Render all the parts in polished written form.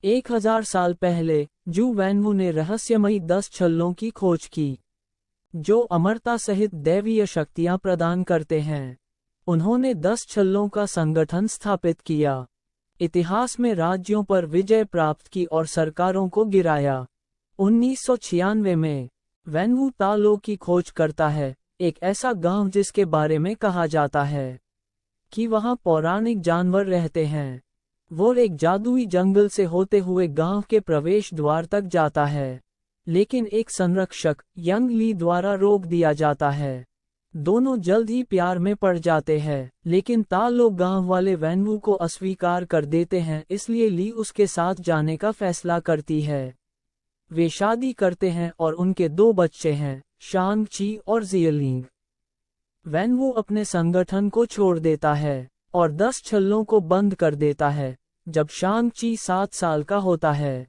1000 साल पहले जू वैनवू ने रहस्यमयी 10 छल्लों की खोज की, जो अमरता सहित दैवीय शक्तियां प्रदान करते हैं। उन्होंने 10 छल्लों का संगठन स्थापित किया, इतिहास में राज्यों पर विजय प्राप्त की और सरकारों को गिराया। 1996 में वैनवू तालो की खोज करता है, एक ऐसा गांव जिसके बारे में कहा जाता है कि वहां पौराणिक जानवर रहते हैं। वो एक जादुई जंगल से होते हुए गांव के प्रवेश द्वार तक जाता है, लेकिन एक संरक्षक यंग ली द्वारा रोक दिया जाता है। दोनों जल्द ही प्यार में पड़ जाते हैं, लेकिन तालो गांव वाले वैनवू को अस्वीकार कर देते हैं, इसलिए ली उसके साथ जाने का फैसला करती है। वे शादी करते हैं और उनके 2 बच्चे हैं, शांग ची और जियलिंग। वैनवू अपने संगठन को छोड़ देता है और 10 छल्लों को बंद कर देता है। जब शांग ची 7 साल का होता है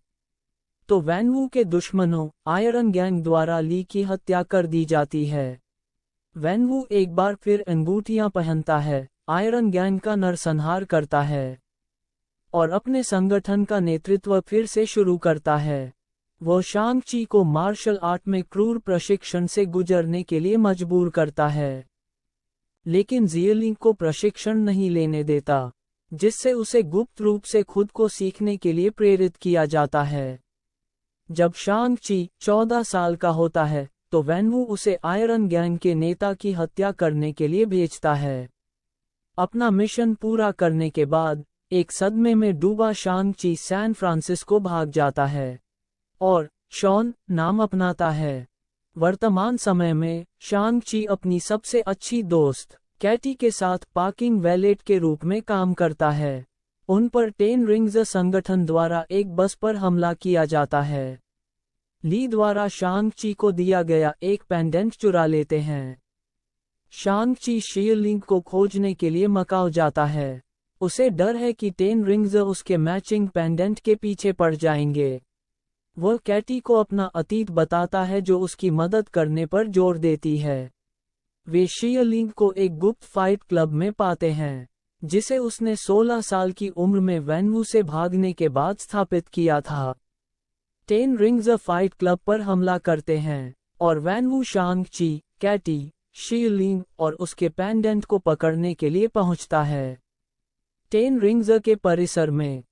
तो वैनवू के दुश्मनों आयरन गैंग द्वारा ली की हत्या कर दी जाती है। वैनवू एक बार फिर अंगूठियां पहनता है, आयरन गैंग का नरसंहार करता है और अपने संगठन का नेतृत्व फिर से शुरू करता है। वो शांग ची को मार्शल आर्ट में क्रूर प्रशिक्षण से गुजरने के लिए मजबूर करता है, लेकिन जियलिंग को प्रशिक्षण नहीं लेने देता, जिससे उसे गुप्त रूप से खुद को सीखने के लिए प्रेरित किया जाता है। जब शांग ची 14 साल का होता है तो वैनवू उसे आयरन गैंग के नेता की हत्या करने के लिए भेजता है। अपना मिशन पूरा करने के बाद एक सदमे में डूबा शांग ची सैन फ्रांसिस्को भाग जाता है और शॉन नाम अपनाता है। वर्तमान समय में शांग ची अपनी सबसे अच्छी दोस्त कैटी के साथ पार्किंग वैलेट के रूप में काम करता है। उन पर 10 रिंग्स संगठन द्वारा एक बस पर हमला किया जाता है। ली द्वारा शांग ची को दिया गया एक पेंडेंट चुरा लेते हैं। शांग ची शियलिंग को खोजने के लिए मकाओ जाता है। उसे डर है कि 10 रिंग्स उसके मैचिंग पेंडेंट के पीछे पड़ जाएंगे। वह कैटी को अपना अतीत बताता है, जो उसकी मदद करने पर जोर देती है। वे शियलिंग को एक गुप्त फाइट क्लब में पाते हैं, जिसे उसने 16 साल की उम्र में वैनवू से भागने के बाद स्थापित किया था। 10 रिंग्स फाइट क्लब पर हमला करते हैं और वैनवू शांग ची, कैटी, शियलिंग और उसके पेंडेंट को पकड़ने के लिए पहुंचता है। 10 रिंग्स के परिसर में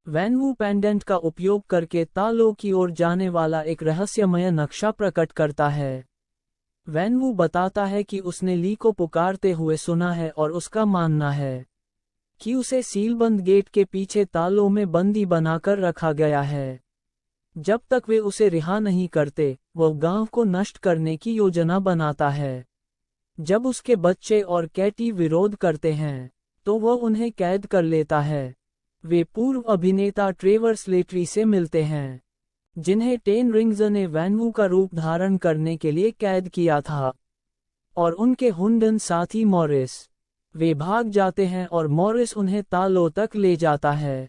वैनवू पेंडेंट का उपयोग करके तालो की ओर जाने वाला एक रहस्यमय नक्शा प्रकट करता है। वैनवू बताता है कि उसने ली को पुकारते हुए सुना है और उसका मानना है कि उसे सीलबंद गेट के पीछे तालों में बंदी बनाकर रखा गया है। जब तक वे उसे रिहा नहीं करते, वह गांव को नष्ट करने की योजना बनाता है। जब उसके बच्चे और कैटी विरोध करते हैं तो वह उन्हें कैद कर लेता है। वे पूर्व अभिनेता ट्रेवर स्लेटरी से मिलते हैं, जिन्हें 10 रिंग्स ने वैनवू का रूप धारण करने के लिए कैद किया था, और उनके हुंडन साथी मॉरिस। वे भाग जाते हैं और मॉरिस उन्हें तालो तक ले जाता है,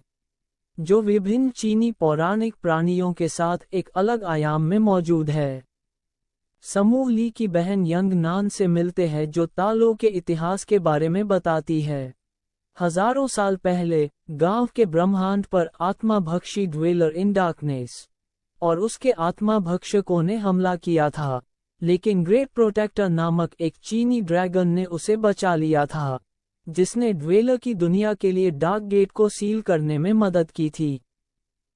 जो विभिन्न चीनी पौराणिक प्राणियों के साथ एक अलग आयाम में मौजूद है। समूह ली की बहन यंग नान से मिलते हैं, जो तालो के इतिहास के बारे में बताती है। हजारों साल पहले गांव के ब्रह्मांड पर आत्मा भक्षी ड्वेलर इन डार्कनेस और उसके आत्मा भक्षकों ने हमला किया था, लेकिन ग्रेट प्रोटेक्टर नामक एक चीनी ड्रैगन ने उसे बचा लिया था, जिसने ड्वेलर की दुनिया के लिए डार्क गेट को सील करने में मदद की थी।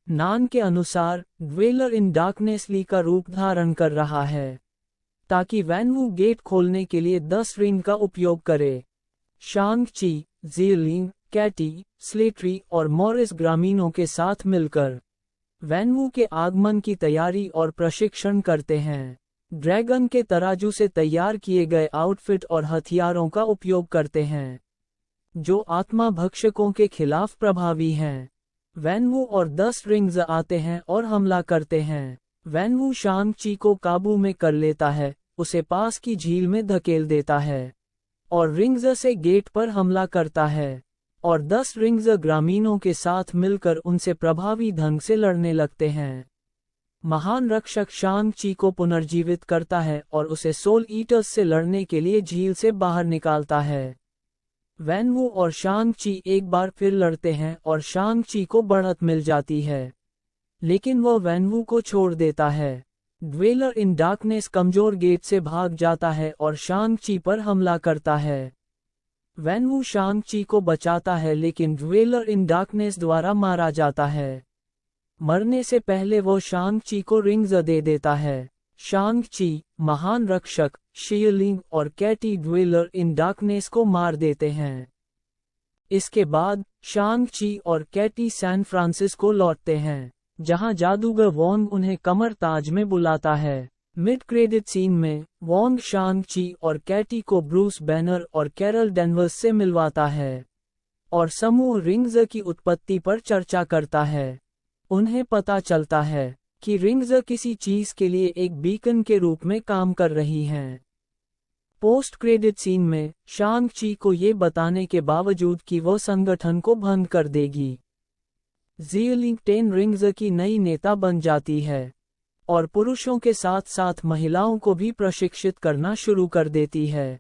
नान के अनुसार ड्वेलर इन डार्कनेस ली का रूप धारण कर रहा है, ताकि वैनवू गेट खोलने के लिए 10 रिंग का उपयोग करे। शांग ची, जियलिंग, कैटी, स्लेटरी और मॉरिस ग्रामीणों के साथ मिलकर वैनवू के आगमन की तैयारी और प्रशिक्षण करते हैं। ड्रैगन के तराजू से तैयार किए गए आउटफिट और हथियारों का उपयोग करते हैं, जो आत्मा भक्षकों के खिलाफ प्रभावी हैं। वैनवू और 10 रिंग्स आते हैं और हमला करते हैं। वैनवू शांग ची को काबू में कर लेता है, उसे पास की झील में धकेल देता है और रिंग्स से गेट पर हमला करता है, और 10 रिंग्स ग्रामीणों के साथ मिलकर उनसे प्रभावी ढंग से लड़ने लगते हैं। महान रक्षक शांग ची को पुनर्जीवित करता है और उसे सोल ईटर्स से लड़ने के लिए झील से बाहर निकालता है। वैनवू और शांग ची एक बार फिर लड़ते हैं और शांग ची को बढ़त मिल जाती है। लेकिन वह वैनवू को छोड़ देता है। ड्वेलर इन डार्कनेस कमजोर गेट से भाग जाता है और शांग ची पर हमला करता है। वैनवू शांग ची को बचाता है लेकिन ड्वेलर इन डार्कनेस द्वारा मारा जाता है। मरने से पहले वो शांग ची को रिंग्स दे देता है। शांग ची, महान रक्षक, शियलिंग और कैटी ड्वेलर इन डार्कनेस को मार देते हैं। इसके बाद शांग ची और कैटी सैन फ्रांसिस्को लौटते हैं, जहां जादूगर वोंग उन्हें कमर ताज में बुलाता है। मिड क्रेडिट सीन में वोंग शांग ची और कैटी को ब्रूस बैनर और कैरल डेनवर्स से मिलवाता है और समूह रिंग्स की उत्पत्ति पर चर्चा करता है। उन्हें पता चलता है कि रिंग्स किसी चीज के लिए एक बीकन के रूप में काम कर रही हैं। पोस्ट क्रेडिट सीन में शांग ची को ये बताने के बावजूद कि वो संगठन को भंग कर देगी, ज़ियलिंग 10 रिंग्स की नई नेता बन जाती है और पुरुषों के साथ साथ महिलाओं को भी प्रशिक्षित करना शुरू कर देती है।